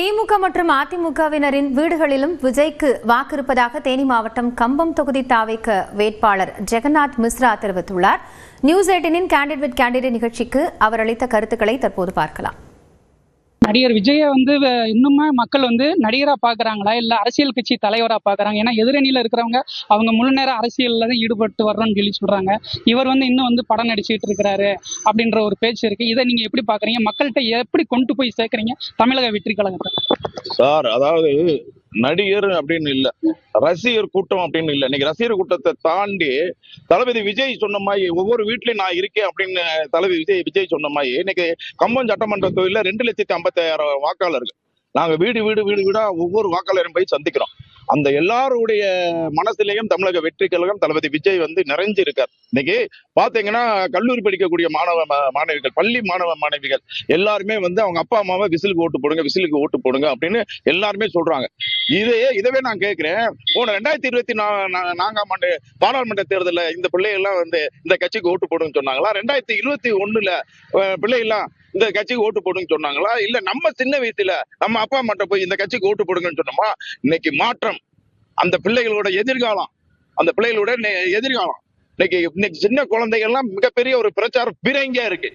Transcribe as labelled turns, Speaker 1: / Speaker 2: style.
Speaker 1: திமுக மற்றும் அதிமுகவினரின் வீடுகளிலும் விஜய்க்கு வாக்கிருப்பதாக தேனி மாவட்டம் கம்பம் தொகுதி தாவேக வேட்பாளர் ஜெகநாத் மிஸ்ரா தெரிவித்துள்ளார். நியூஸ் 18 கேண்டிடேட் வித் கேண்டிடேட் நிகழ்ச்சிக்கு அவர் அளித்த கருத்துக்களை தற்போது பார்க்கலாம்.
Speaker 2: நடிகர் விஜய இன்னுமே மக்கள் நடிகரா பாக்குறாங்களா இல்ல அரசியல் கட்சி தலைவரா பாக்குறாங்க? ஏன்னா எதிரணியில இருக்கிறவங்க அவங்க முழு நேர அரசியல்ல தான் ஈடுபட்டு வர்றோம்னு சொல்லி சொல்றாங்க. இவர் இன்னும் படம் நடிச்சுட்டு இருக்கிறாரு அப்படின்ற ஒரு பேச்சு இருக்கு. இதை நீங்க எப்படி பாக்குறீங்க? மக்கள்கிட்ட எப்படி கொண்டு போய் சேர்க்கறீங்க தமிழக வெற்றி கழகத்தை?
Speaker 3: சார், அதாவது நடிகர் அப்படின்னு இல்ல, ரசிகர் கூட்டம் அப்படின்னு இல்ல. இன்னைக்கு ரசிகர் கூட்டத்தை தாண்டி தளபதி விஜய் சொன்ன மாதிரி ஒவ்வொரு வீட்லயும் நான் இருக்கேன் அப்படின்னு தளபதி விஜய் சொன்ன மாதிரி இன்னைக்கு கம்பம் சட்டமன்ற தொகுதியில 2,55,000 வாக்காளர்கள் நாங்க வீடு வீடு வீடு வீடா ஒவ்வொரு வாக்காளரும் போய் சந்திக்கிறோம். அந்த எல்லாருடைய மனசுலயும் தமிழக வெற்றி கழகம் தளபதி விஜய் நிறைஞ்சு இருக்கார். இன்னைக்கு பாத்தீங்கன்னா கல்லூரி படிக்கக்கூடிய மாணவிகள், பள்ளி மாணவிகள் எல்லாருமே அவங்க அப்பா அம்மாவை விசிலுக்கு ஓட்டு போடுங்க அப்படின்னு எல்லாருமே சொல்றாங்க. இதவே நான் கேட்கிறேன், போன 2024ஆம் ஆண்டு பாராளுமன்ற தேர்தலில் இந்த பிள்ளைகள்லாம் இந்த கட்சிக்கு ஓட்டு போடுன்னு சொன்னாங்களா? 2021 பிள்ளைகள்லாம் இந்த கட்சிக்கு ஓட்டு போடுன்னு சொன்னாங்களா? இல்ல நம்ம சின்ன வயசுல நம்ம அப்பா அம்மாட்ட போய் இந்த கட்சிக்கு ஓட்டு போடுங்கன்னு சொன்னோமா? இன்னைக்கு மாற்றம், அந்த பிள்ளைகளோட எதிர்காலம், இன்னைக்கு சின்ன குழந்தைகள்லாம் மிகப்பெரிய ஒரு பிரச்சாரம் பீரங்கியா இருக்கு.